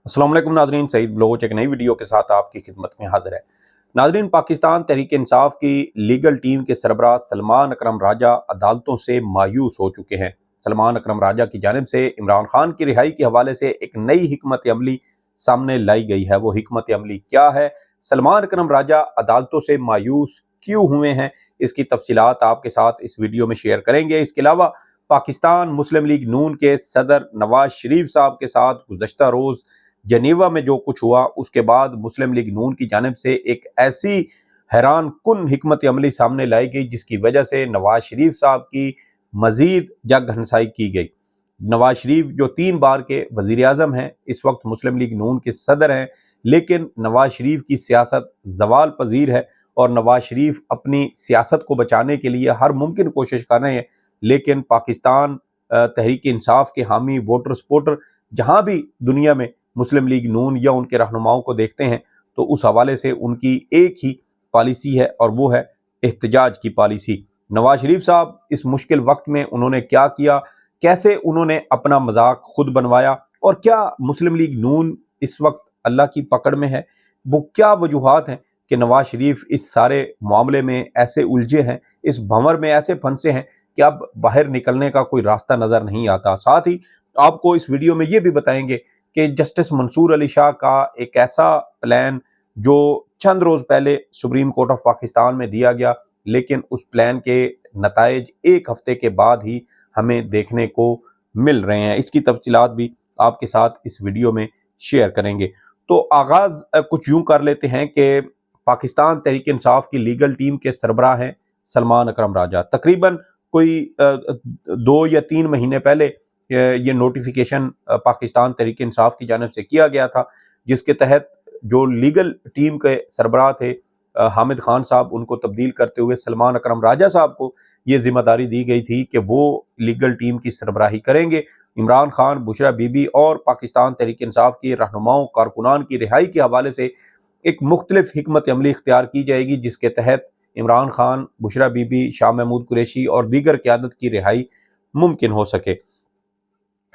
अस्सलाम वालेकुम नाजरीन, सईद बलोच एक नई वीडियो के साथ आपकी खिदमत में हाजिर है। नाजरीन, पाकिस्तान तहरीक इंसाफ की लीगल टीम के सरबराह सलमान अकरम राजा अदालतों से मायूस हो चुके हैं। सलमान अकरम राजा की जानिब से इमरान खान की रिहाई के हवाले से एक नई हिकमत अमली सामने लाई गई है। वो हिकमत अमली क्या है? सलमान अकरम राजा अदालतों से मायूस क्यों हुए हैं? इसकी तफसीलात आपके साथ इस वीडियो में शेयर करेंगे। इसके अलावा पाकिस्तान मुस्लिम लीग नून के सदर नवाज शरीफ साहब के साथ गुज़श्ता रोज़ जनीवा में जो कुछ हुआ, उसके बाद मुस्लिम लीग नून की जानिब से एक ऐसी हैरान कुन हिकमत अमली सामने लाई गई जिसकी वजह से नवाज शरीफ साहब की मजीद जग हंसाई की गई। नवाज शरीफ जो 3 बार के वजीर आज़म हैं, इस वक्त मुस्लिम लीग नून के सदर हैं, लेकिन नवाज शरीफ की सियासत जवाल पजीर है और नवाज शरीफ अपनी सियासत को बचाने के लिए हर मुमकिन कोशिश कर रहे हैं। लेकिन पाकिस्तान तहरीक इंसाफ के हामी वोटर सपोर्टर जहाँ भी दुनिया में मुस्लिम लीग नून या उनके रहनुमाओं को देखते हैं तो उस हवाले से उनकी एक ही पॉलिसी है और वो है एहतजाज की पॉलिसी। नवाज शरीफ साहब इस मुश्किल वक्त में उन्होंने क्या किया, कैसे उन्होंने अपना मजाक खुद बनवाया और क्या मुस्लिम लीग नून इस वक्त अल्लाह की पकड़ में है? वो क्या वजूहात हैं कि नवाज शरीफ इस सारे मामले में ऐसे उलझे हैं, इस भंवर में ऐसे फंसे हैं कि अब बाहर निकलने का कोई रास्ता नज़र नहीं आता। साथ ही आपको इस वीडियो में ये भी बताएंगे कि जस्टिस मंसूर अली शाह का एक ऐसा प्लान जो चंद रोज़ पहले सुप्रीम कोर्ट ऑफ पाकिस्तान में दिया गया, लेकिन उस प्लान के नताइज एक हफ्ते के बाद ही हमें देखने को मिल रहे हैं। इसकी तफसीलात भी आपके साथ इस वीडियो में शेयर करेंगे। तो आगाज़ कुछ यूँ कर लेते हैं कि पाकिस्तान तहरीक इंसाफ की लीगल टीम के सरबराह हैं सलमान अकरम राजा। तकरीबन कोई 2 या 3 महीने पहले ये नोटिफिकेशन पाकिस्तान तहरीक इंसाफ की जानिब से किया गया था, जिसके तहत जो लीगल टीम के सरबराह थे हामिद खान साहब, उनको तब्दील करते हुए सलमान अकरम राजा साहब को ये जिम्मेदारी दी गई थी कि वो लीगल टीम की सरबराही करेंगे। इमरान खान, बुशरा बीबी और पाकिस्तान तहरीक इंसाफ के रहनुमाओं कारकुनान की रिहाई के हवाले से एक मुख्तलिफ हिकमत अमली इख्तियार की जाएगी, जिसके तहत इमरान खान, बुशरा बीबी, शाह महमूद कुरैशी और दीगर क़यादत की रिहाई मुमकिन हो सके।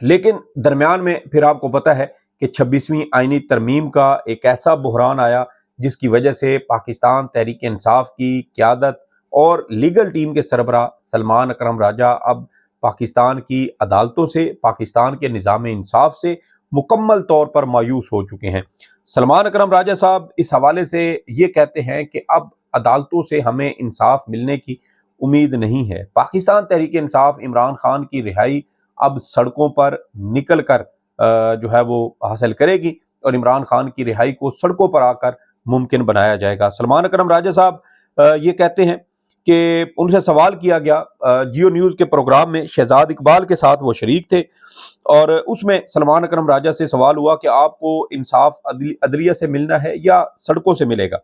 लेकिन दरमियान में फिर आपको पता है कि 26वीं आईनी तरमीम का एक ऐसा बहरान आया जिसकी वजह से पाकिस्तान तहरीक इंसाफ की क़यादत और लीगल टीम के सरबराह सलमान अकरम राजा अब पाकिस्तान की अदालतों से, पाकिस्तान के निज़ाम इंसाफ से मुकम्मल तौर पर मायूस हो चुके हैं। सलमान अकरम राजा साहब इस हवाले से ये कहते हैं कि अब अदालतों से हमें इंसाफ मिलने की उम्मीद नहीं है। पाकिस्तान तहरीक इंसाफ इमरान खान की रिहाई अब सड़कों पर निकल कर जो है वो हासिल करेगी और इमरान खान की रिहाई को सड़कों पर आकर मुमकिन बनाया जाएगा। सलमान अकरम राजा साहब ये कहते हैं कि उनसे सवाल किया गया, जियो न्यूज़ के प्रोग्राम में शहजाद इकबाल के साथ वो शरीक थे और उसमें सलमान अकरम राजा से सवाल हुआ कि आपको इंसाफ अदलिया से मिलना है या सड़कों से मिलेगा,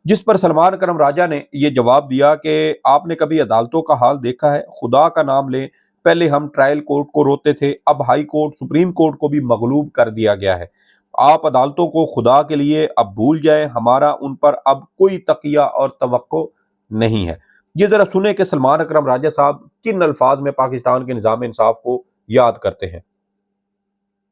जिस पर सलमान अकरम राजा ने ये जवाब दिया कि आपने कभी अदालतों का हाल देखा है? खुदा का नाम लें, पहले हम ट्रायल कोर्ट को रोते थे, अब हाई कोर्ट, सुप्रीम कोर्ट को भी मगलूब कर दिया गया है। आप अदालतों को खुदा के लिए अब भूल जाएं, हमारा उन पर अब कोई तकिया और तवक्को नहीं है। ये जरा सुने कि सलमान अकरम राजा साहब किन अल्फाज में पाकिस्तान के निज़ाम इंसाफ को याद करते हैं।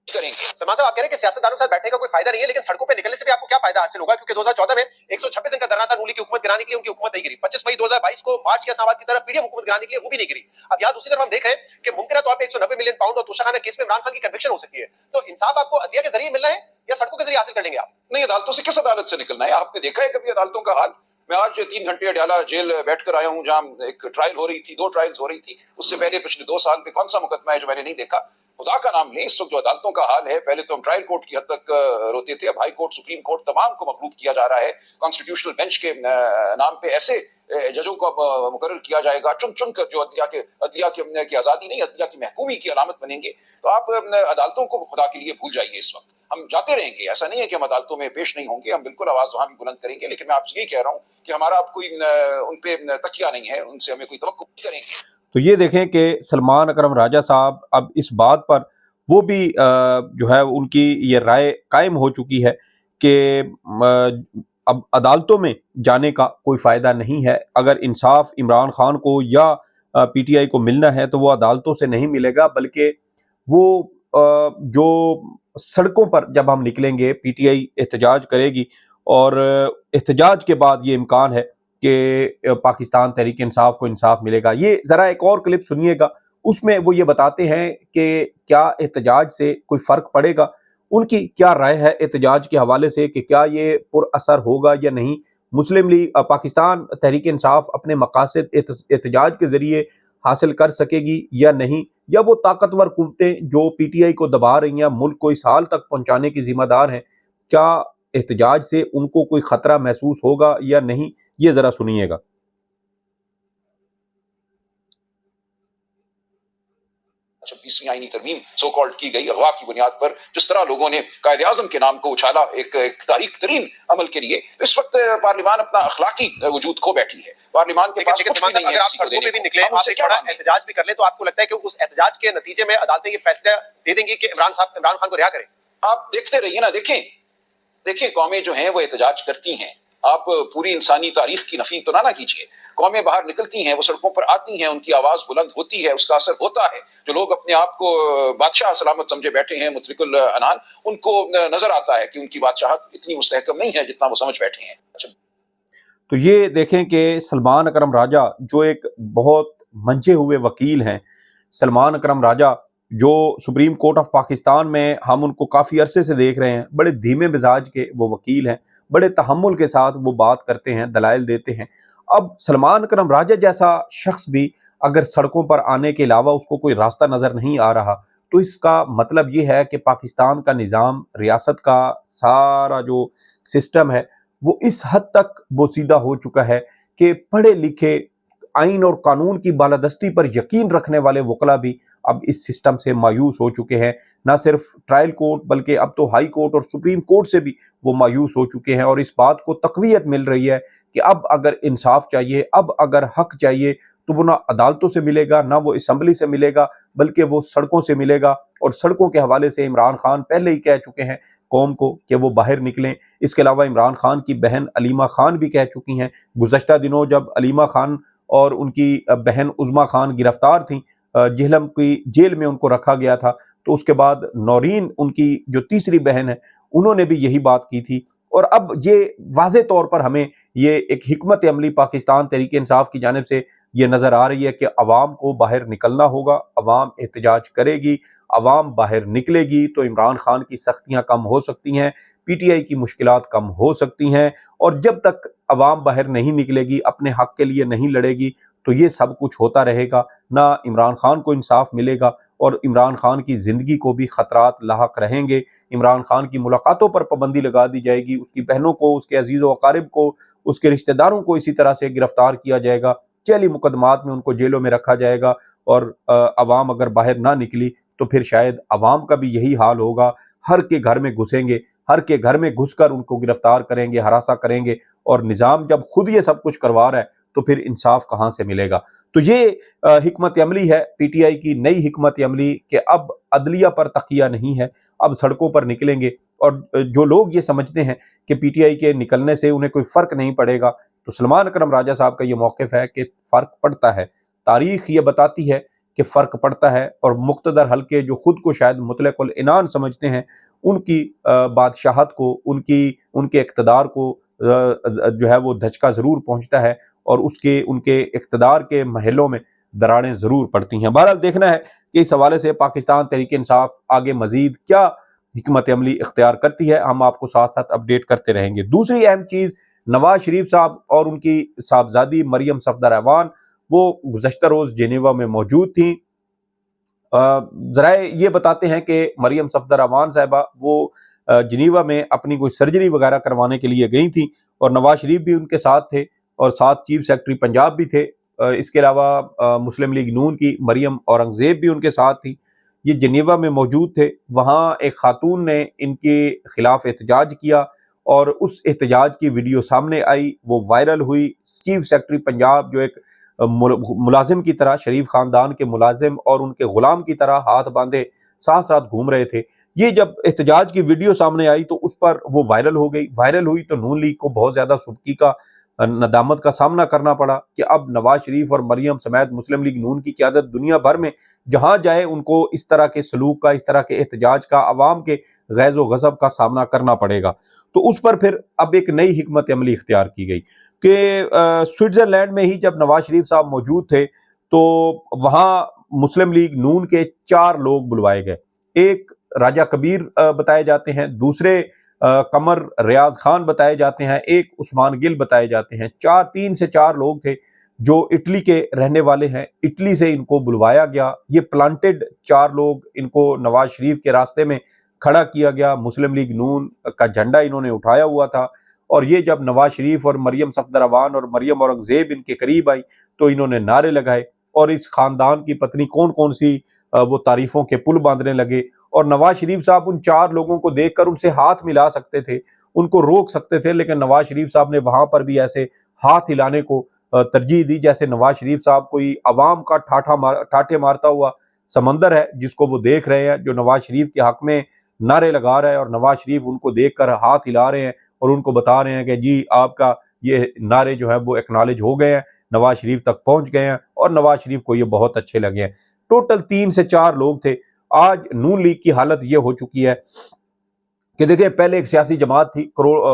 करेंगे। सलमान साहब, आप कह रहे हैं कि सियासतदानों के साथ बैठने का कोई फायदा नहीं है, लेकिन सड़कों पे निकलने से भी आपको क्या फायदा हासिल होगा? क्योंकि 2014 में 126 दिन का धरना था नूली की हुकूमत गिराने के लिए, उनकी हुकूमत नहीं गिरी। 25 मई 2022 को मार्च के इस्लामाबाद की तरफ पीडीएम हुकूमत गिराने के लिए, वो भी नहीं गिरी। अब यहाँ दूसरी तरफ हम देख रहे हैं कि मुमकिन है तो आप 190 मिलियन पाउंड और तोशाखाना केस में इमरान खान की कन्विक्शन हो सकती है। तो इंसाफ आपको अदलिया के जरिए मिलना है या सड़कों के जरिए हासिल कर लेंगे आप? नहीं, अदालतों से किस अदालत से निकलना है? आपने देखा है कभी अदालतों का हाल? मैं आज 3 घंटे अडयाला जेल बैठ कर आया हूँ, जहाँ एक ट्रायल हो रही थी, 2 ट्रायल्स हो रही थी। उससे पहले पिछले 2 साल में कौन सा मुकदमा है जो मैंने नहीं देखा? खुदा का नाम लें, इस वक्त जो अदालतों का हाल है, पहले तो हम ट्रायल कोर्ट की हद तक रोते थे, अब हाई कोर्ट, सुप्रीम कोर्ट तमाम को मखलूब किया जा रहा है। कॉन्स्टिट्यूशनल बेंच के नाम पे ऐसे जजों को अब मुकर्रर किया जाएगा चुन चुन कर, जो अदलिया की आज़ादी नहीं, अदलिया की महकूमी की अलामत बनेंगे। तो आप अदालतों को खुदा के लिए भूल जाइए। इस वक्त हम जाते रहेंगे, ऐसा नहीं है कि हम अदालतों में पेश नहीं होंगे, हम बिल्कुल आवाज़ वहाँ भी बुलंद करेंगे, लेकिन मैं आपसे यही कह रहा हूँ कि हमारा अब कोई उन पे तकिया नहीं है, उनसे हमें कोई तवक्कुल नहीं करेंगे। तो ये देखें कि सलमान अकरम राजा साहब अब इस बात पर वो भी जो है उनकी ये राय कायम हो चुकी है कि अब अदालतों में जाने का कोई फ़ायदा नहीं है। अगर इंसाफ इमरान खान को या पीटीआई को मिलना है तो वो अदालतों से नहीं मिलेगा, बल्कि वो जो सड़कों पर जब हम निकलेंगे, पीटीआई एहतजाज करेगी और एहतजाज के बाद ये इम्कान है कि पाकिस्तान तहरीक इंसाफ को इंसाफ मिलेगा। ये ज़रा एक और क्लिप सुनिएगा, उसमें वो ये बताते हैं कि क्या एहतजाज से कोई फ़र्क पड़ेगा, उनकी क्या राय है एहतजाज के हवाले से कि क्या ये पुरअसर होगा या नहीं। मुस्लिम लीग पाकिस्तान तहरीक इंसाफ अपने मकासद एहतजाज के ज़रिए हासिल कर सकेगी या नहीं, या वो ताकतवर कुव्वतें जो पीटीआई को दबा रही हैं, मुल्क को इस हाल तक पहुंचाने की जिम्मेदार हैं, क्या एहतजाज से उनको कोई खतरा महसूस होगा या नहीं, ये जरा सुनिएगा। 26वीं आईनी तरमीम सो कॉल्ड की गई अगवा की बुनियाद पर जिस तरह लोगों ने कायदे आजम के नाम को उछाला एक तारीख तरीन अमल के लिए, इस वक्त पार्लिमान अपना अखलाकी वजूद खो बैठी है। पार्लिमान के पास कुछ भी नहीं है। अगर आप सड़कों पे भी निकले, आप एक बड़ा एहतजाज भी कर ले, तो आपको लगता है कि उस एहतजाज के नतीजे में अदालतें ये फैसला दे देंगी कि इमरान खान को रिहा करें? आप देखते रहिए ना, देखें कौमें जो हैं वो एहतजाज करती हैं। आप पूरी इंसानी तारीख की नफी तो ना कीजिए। कौमें बाहर निकलती हैं, वो सड़कों पर आती हैं, उनकी आवाज बुलंद होती है, उसका असर होता है। जो लोग अपने आप को बादशाह सलामत समझे बैठे हैं, मुतरिकुल अनान, उनको नजर आता है कि उनकी बादशाहत इतनी मुस्तहकम नहीं है जितना वो समझ बैठे हैं। तो ये देखें कि सलमान अकरम राजा जो एक बहुत मंचे हुए वकील हैं, सलमान अकरम राजा जो सुप्रीम कोर्ट ऑफ पाकिस्तान में हम उनको काफ़ी अरसे से देख रहे हैं, बड़े धीमे मिजाज के वो वकील हैं, बड़े तहम्मुल के साथ वो बात करते हैं, दलाइल देते हैं। अब सलमान अकरम राजा जैसा शख्स भी अगर सड़कों पर आने के अलावा उसको कोई रास्ता नज़र नहीं आ रहा, तो इसका मतलब ये है कि पाकिस्तान का निज़ाम, रियासत का सारा जो सिस्टम है, वो इस हद तक बोसीदा हो चुका है कि पढ़े लिखे, आइन और कानून की बालादस्ती पर यकीन रखने वाले वकला भी अब इस सिस्टम से मायूस हो चुके हैं। ना सिर्फ ट्रायल कोर्ट बल्कि अब तो हाई कोर्ट और सुप्रीम कोर्ट से भी वो मायूस हो चुके हैं, और इस बात को तक़वियत मिल रही है कि अब अगर इंसाफ चाहिए, अब अगर हक चाहिए, तो वो ना अदालतों से मिलेगा, ना वो असम्बली से मिलेगा, बल्कि वो सड़कों से मिलेगा। और सड़कों के हवाले से इमरान खान पहले ही कह चुके हैं कौम को कि वो बाहर निकलें। इसके अलावा इमरान खान की बहन अलीमा खान भी कह चुकी हैं। गुज़श्ता दिनों जब अलीमा खान और उनकी बहन उज़्मा खान गिरफ्तार थीं, जिहलम की जेल में उनको रखा गया था, तो उसके बाद नौरीन उनकी जो तीसरी बहन है, उन्होंने भी यही बात की थी। और अब ये वाज़े तौर पर हमें ये एक हिकमत अमली पाकिस्तान तहरीक इंसाफ की जानिब से ये नज़र आ रही है कि अवाम को बाहर निकलना होगा, अवाम एहतजाज करेगी, अवाम बाहर निकलेगी तो इमरान खान की सख्तियाँ कम हो सकती हैं, पीटीआई की मुश्किलात कम हो सकती हैं। और जब तक अवाम बाहर नहीं निकलेगी, अपने हक़ के लिए नहीं लड़ेगी, तो ये सब कुछ होता रहेगा। ना इमरान खान को इंसाफ मिलेगा और इमरान खान की ज़िंदगी को भी ख़तरात लाहक रहेंगे। इमरान खान की मुलाकातों पर पाबंदी लगा दी जाएगी, उसकी बहनों को, उसके अजीज़ व अकारिब को, उसके रिश्तेदारों को इसी तरह से गिरफ्तार किया जाएगा, चैली मुकदमात में उनको जेलों में रखा जाएगा। और अवाम अगर बाहर ना निकली तो फिर शायद अवाम का भी यही हाल होगा। हर के घर में घुसेंगे, हर के घर में घुसकर उनको गिरफ्तार करेंगे, हरासा करेंगे, और निज़ाम जब खुद ये सब कुछ करवा रहा है तो फिर इंसाफ कहाँ से मिलेगा। तो ये हिकमत अमली है पीटीआई की, नई हिकमत अमली कि अब अदलिया पर तकिया नहीं है, अब सड़कों पर निकलेंगे। और जो लोग ये समझते हैं कि पीटीआई के निकलने से उन्हें कोई फ़र्क नहीं पड़ेगा, तो सलमान अकरम राजा साहब का ये मौक़िफ़ है कि फ़र्क पड़ता है। तारीख़ ये बताती है कि फ़र्क पड़ता है, और मुक़्तदर हल्के जो खुद को शायद मुतलक़ुल इनान समझते हैं, उनकी बादशाहत को, उनके इक़्तिदार को जो है वो धचका ज़रूर पहुँचता है, और उनके इक़्तिदार के महलों में दरारें ज़रूर पड़ती हैं। बहरहाल देखना है कि इस हवाले से पाकिस्तान तहरीक इंसाफ आगे मज़ीद क्या हिकमत अमली इख्तियार करती है, हम आपको साथ साथ अपडेट करते रहेंगे। दूसरी अहम चीज़, नवाज शरीफ साहब और उनकी साहबजादी मरियम सफदर ऐवान वो गुज़श्ता रोज़ जेनेवा में मौजूद थीं। ज़राए ये बताते हैं कि मरियम सफदर ऐवान साहिबा वो जिनेवा में अपनी कोई सर्जरी वगैरह करवाने के लिए गई थी, और नवाज शरीफ भी उनके साथ थे, और साथ चीफ सेक्रेटरी पंजाब भी थे। इसके अलावा मुस्लिम लीग नून की मरियम औरंगज़ेब भी उनके साथ थी। ये जिनेवा में मौजूद थे। वहाँ एक खातून ने इनके ख़िलाफ़ एहतजाज किया, और उस एहतजाज की वीडियो सामने आई, वो वायरल हुई। चीफ सेक्रेटरी पंजाब जो एक मुलाजिम की तरह, शरीफ ख़ानदान के मुलाजिम और उनके ग़ुलाम की तरह हाथ बांधे साथ साथ घूम रहे थे। ये जब एहतजाज की वीडियो सामने आई तो उस पर वो वायरल हो गई। वायरल हुई तो नून लीग को बहुत ज़्यादा सुबकी का ندامت کا سامنا کرنا پڑا کہ اب نواز شریف اور مریم سمیت مسلم لیگ نون کی قیادت دنیا بھر میں جہاں جائے ان کو اس طرح کے سلوک کا، اس طرح کے احتجاج کا، عوام کے غیظ و غضب کا سامنا کرنا پڑے گا۔ تو اس پر پھر اب ایک نئی حکمت عملی اختیار کی گئی کہ سوئٹزرلینڈ میں ہی جب نواز شریف صاحب موجود تھے تو وہاں مسلم لیگ نون کے 4 لوگ بلوائے گئے۔ ایک راجہ کبیر بتائے جاتے ہیں، دوسرے قمر ریاض خان بتائے جاتے ہیں، ایک عثمان گل بتائے جاتے ہیں۔ 3 سے 4 لوگ تھے جو اٹلی کے رہنے والے ہیں، اٹلی سے ان کو بلوایا گیا۔ یہ پلانٹڈ 4 لوگ، ان کو نواز شریف کے راستے میں کھڑا کیا گیا، مسلم لیگ نون کا جھنڈا انہوں نے اٹھایا ہوا تھا، اور یہ جب نواز شریف اور مریم صفدر اور مریم اورنگزیب ان کے قریب آئی تو انہوں نے نعرے لگائے، اور اس خاندان کی پتنی کون کون سی وہ تعریفوں کے پل باندھنے لگے، اور نواز شریف صاحب ان 4 لوگوں کو دیکھ کر ان سے ہاتھ ملا سکتے تھے، ان کو روک سکتے تھے، لیکن نواز شریف صاحب نے وہاں پر بھی ایسے ہاتھ ہلانے کو ترجیح دی جیسے نواز شریف صاحب کوئی عوام کا ٹھاٹھے مارتا ہوا سمندر ہے جس کو وہ دیکھ رہے ہیں، جو نواز شریف کے حق میں نعرے لگا رہا ہے، اور نواز شریف ان کو دیکھ کر ہاتھ ہلا رہے ہیں اور ان کو بتا رہے ہیں کہ جی آپ کا یہ نعرے جو ہے وہ ایکنالج ہو گئے ہیں، نواز شریف تک پہنچ گئے ہیں، اور نواز شریف کو یہ بہت اچھے لگے ہیں۔ ٹوٹل 3 سے 4 لوگ تھے۔ آج نون لیگ کی حالت یہ ہو چکی ہے کہ دیکھیں پہلے ایک سیاسی جماعت تھی،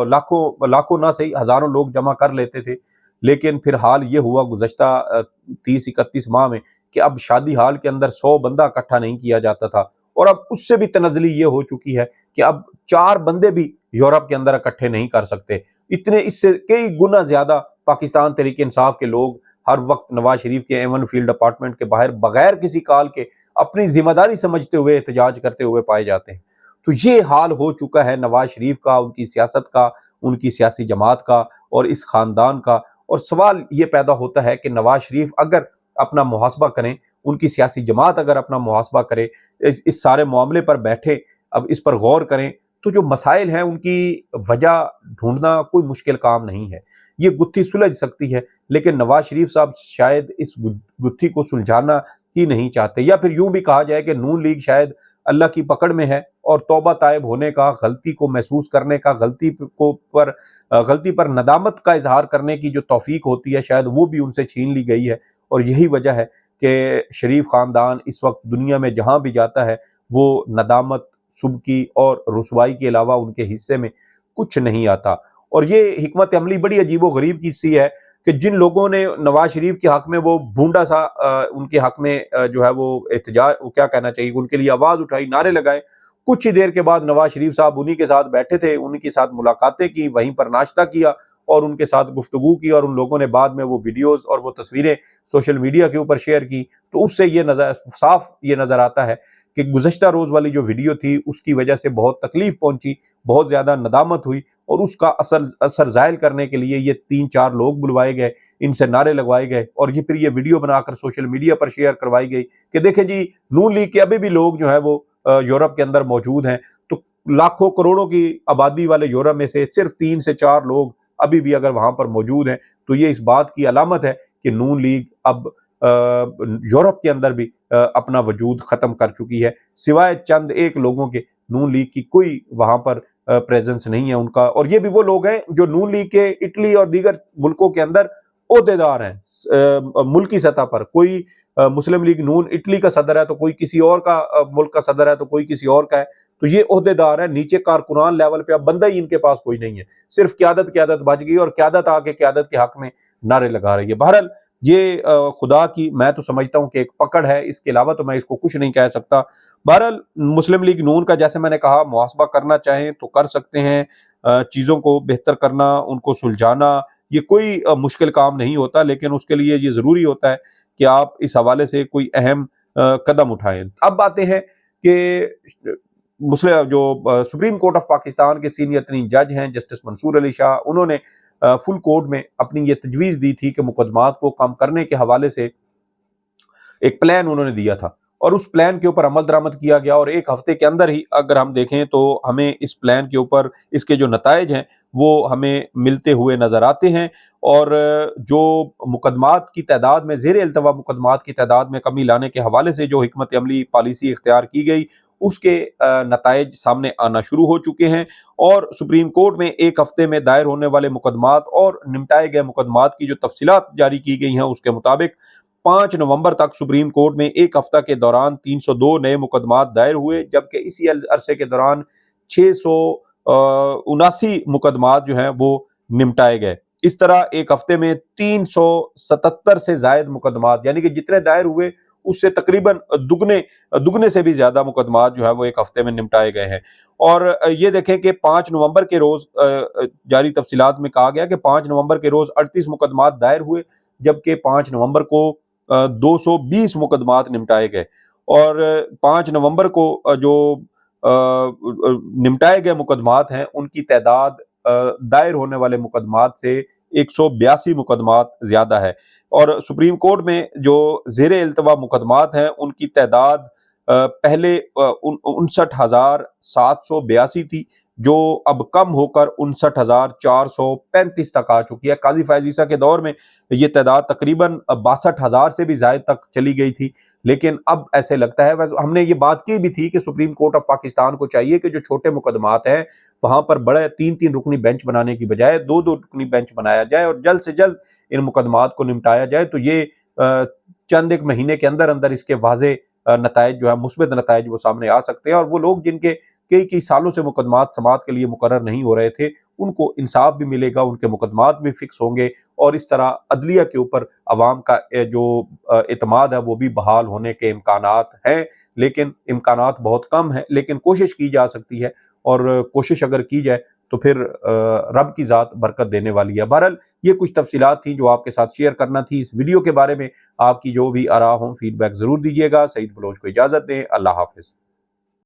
لاکھوں نہ صحیح ہزاروں لوگ جمع کر لیتے تھے، لیکن پھر حال یہ ہوا گزشتہ 30-31 ماہ میں کہ اب شادی ہال کے اندر 100 بندہ اکٹھا نہیں کیا جاتا تھا، اور اب اس سے بھی تنزلی یہ ہو چکی ہے کہ اب 4 بندے بھی یورپ کے اندر اکٹھے نہیں کر سکتے۔ اس سے کئی گنا زیادہ پاکستان تحریک انصاف کے لوگ ہر وقت نواز شریف کے ایون فیلڈ اپارٹمنٹ کے باہر بغیر کسی کال کے اپنی ذمہ داری سمجھتے ہوئے احتجاج کرتے ہوئے پائے جاتے ہیں۔ تو یہ حال ہو چکا ہے نواز شریف کا، ان کی سیاست کا، ان کی سیاسی جماعت کا اور اس خاندان کا۔ اور سوال یہ پیدا ہوتا ہے کہ نواز شریف اگر اپنا محاسبہ کریں، ان کی سیاسی جماعت اگر اپنا محاسبہ کرے، اس سارے معاملے پر بیٹھے، اب اس پر غور کریں، تو جو مسائل ہیں ان کی وجہ ڈھونڈنا کوئی مشکل کام نہیں ہے، یہ گتھی سلجھ سکتی ہے، لیکن نواز شریف صاحب شاید اس گتھی کو سلجھانا ہی نہیں چاہتے، یا پھر یوں بھی کہا جائے کہ نون لیگ شاید اللہ کی پکڑ میں ہے اور توبہ طائب ہونے کا، غلطی کو محسوس کرنے کا، غلطی پر ندامت کا اظہار کرنے کی جو توفیق ہوتی ہے شاید وہ بھی ان سے چھین لی گئی ہے، اور یہی وجہ ہے کہ شریف خاندان اس وقت دنیا میں جہاں بھی جاتا ہے وہ ندامت، سبکی اور رسوائی کے علاوہ ان کے حصے میں کچھ نہیں آتا۔ اور یہ حکمت عملی بڑی عجیب و غریب کی سی ہے کہ جن لوگوں نے نواز شریف کے حق میں وہ بھونڈا سا ان کے حق میں جو ہے وہ احتجاج، کیا کہنا چاہیے، ان کے لیے آواز اٹھائی، نعرے لگائے، کچھ ہی دیر کے بعد نواز شریف صاحب انہی کے ساتھ بیٹھے تھے، انہی کے ساتھ ملاقاتیں کی، وہیں پر ناشتہ کیا اور ان کے ساتھ گفتگو کی، اور ان لوگوں نے بعد میں وہ ویڈیوز اور وہ تصویریں سوشل میڈیا کے اوپر شیئر کی۔ تو اس سے یہ صاف نظر آتا ہے کہ گزشتہ روز والی جو ویڈیو تھی اس کی وجہ سے بہت تکلیف پہنچی، بہت زیادہ ندامت ہوئی، اور اس کا اثر زائل کرنے کے لیے یہ 3-4 لوگ بلوائے گئے، ان سے نعرے لگوائے گئے، اور یہ پھر یہ ویڈیو بنا کر سوشل میڈیا پر شیئر کروائی گئی کہ دیکھیں جی نون لیگ کے ابھی بھی لوگ جو ہیں وہ یورپ کے اندر موجود ہیں۔ تو لاکھوں کروڑوں کی آبادی والے یورپ میں سے صرف 3 سے 4 لوگ ابھی بھی اگر وہاں پر موجود ہیں تو یہ اس بات کی علامت ہے کہ نون لیگ اب یورپ کے اندر بھی اپنا وجود ختم کر چکی ہے، سوائے چند ایک لوگوں کے نون لیگ کی کوئی وہاں پر پریزنس نہیں ہے ان کا، اور یہ بھی وہ لوگ ہیں جو نون لیگ کے اٹلی اور دیگر ملکوں کے اندر عہدیدار ہیں ملکی سطح پر۔ کوئی مسلم لیگ نون اٹلی کا صدر ہے تو کوئی کسی اور کا ملک کا صدر ہے تو کوئی کسی اور کا ہے، تو یہ عہدیدار ہیں، نیچے کارکنان لیول پہ اب بندہ ہی ان کے پاس کوئی نہیں ہے، صرف قیادت بچ گئی، اور قیادت آ کے قیادت کے حق میں نعرے لگا رہی ہے۔ بہرحال یہ خدا کی میں تو سمجھتا ہوں کہ ایک پکڑ ہے، اس کے علاوہ تو میں اس کو کچھ نہیں کہہ سکتا۔ بہرحال مسلم لیگ نون کا جیسے میں نے کہا محاسبہ کرنا چاہیں تو کر سکتے ہیں، چیزوں کو بہتر کرنا، ان کو سلجھانا یہ کوئی مشکل کام نہیں ہوتا، لیکن اس کے لیے یہ ضروری ہوتا ہے کہ آپ اس حوالے سے کوئی اہم قدم اٹھائیں۔ اب آتے ہیں کہ جو سپریم کورٹ آف پاکستان کے سینئر ترین جج ہیں جسٹس منصور علی شاہ، انہوں نے فل کورٹ میں اپنی یہ تجویز دی تھی کہ مقدمات کو کم کرنے کے حوالے سے ایک پلان انہوں نے دیا تھا، اور اس پلان کے اوپر عمل درآمد کیا گیا، اور 1 ہفتے کے اندر ہی اگر ہم دیکھیں تو ہمیں اس پلان کے اوپر اس کے جو نتائج ہیں وہ ہمیں ملتے ہوئے نظر آتے ہیں، اور جو مقدمات کی تعداد میں زیر التوا مقدمات کی تعداد میں کمی لانے کے حوالے سے جو حکمت عملی پالیسی اختیار کی گئی اس کے نتائج سامنے آنا شروع ہو چکے ہیں، اور سپریم کورٹ میں ایک ہفتے میں دائر ہونے والے مقدمات اور نمٹائے گئے مقدمات کی جو تفصیلات جاری کی گئی ہیں اس کے مطابق 5 نومبر تک سپریم کورٹ میں ایک ہفتہ کے دوران 302 نئے مقدمات دائر ہوئے، جبکہ اسی عرصے کے دوران 679 مقدمات جو ہیں وہ نمٹائے گئے۔ اس طرح ایک ہفتے میں 377 سے زائد مقدمات، یعنی کہ جتنے دائر ہوئے اس سے تقریباً دگنے سے بھی زیادہ مقدمات جو ہے وہ ایک ہفتے میں نمٹائے گئے ہیں۔ اور یہ دیکھیں کہ 5 نومبر کے روز جاری تفصیلات میں کہا گیا کہ 5 نومبر کے روز 38 مقدمات دائر ہوئے، جبکہ 5 نومبر کو 220 مقدمات نمٹائے گئے، اور 5 نومبر کو جو نمٹائے گئے مقدمات ہیں ان کی تعداد دائر ہونے والے مقدمات سے 182 مقدمات زیادہ ہے، اور سپریم کورٹ میں جو زیر التوا مقدمات ہیں ان کی تعداد پہلے 59,782 تھی، جو اب کم ہو کر 59,435 تک آ چکی ہے۔ قاضی فائز عیسیٰ کے دور میں یہ تعداد تقریباً 62,000 سے بھی زائد تک چلی گئی تھی، لیکن اب ایسے لگتا ہے، ہم نے یہ بات کی بھی تھی کہ سپریم کورٹ آف پاکستان کو چاہیے کہ جو چھوٹے مقدمات ہیں وہاں پر بڑے 3 رکنی بینچ بنانے کی بجائے 2 رکنی بینچ بنایا جائے اور جلد سے جلد ان مقدمات کو نمٹایا جائے، تو یہ چند ایک مہینے کے اندر اندر اس کے واضح نتائج جو ہے مثبت نتائج وہ سامنے آ سکتے ہیں، اور وہ لوگ جن کے کئی سالوں سے مقدمات سماعت کے لیے مقرر نہیں ہو رہے تھے ان کو انصاف بھی ملے گا، ان کے مقدمات بھی فکس ہوں گے، اور اس طرح عدلیہ کے اوپر عوام کا جو اعتماد ہے وہ بھی بحال ہونے کے امکانات ہیں، لیکن امکانات بہت کم ہیں، لیکن کوشش کی جا سکتی ہے، اور کوشش اگر کی جائے تو پھر رب کی ذات برکت دینے والی ہے۔ بہرحال یہ کچھ تفصیلات تھیں جو آپ کے ساتھ شیئر کرنا تھی۔ اس ویڈیو کے بارے میں آپ کی جو بھی آراء ہوں فیڈ بیک ضرور دیجیے گا۔ سعید بلوچ کو اجازت دیں، اللہ حافظ۔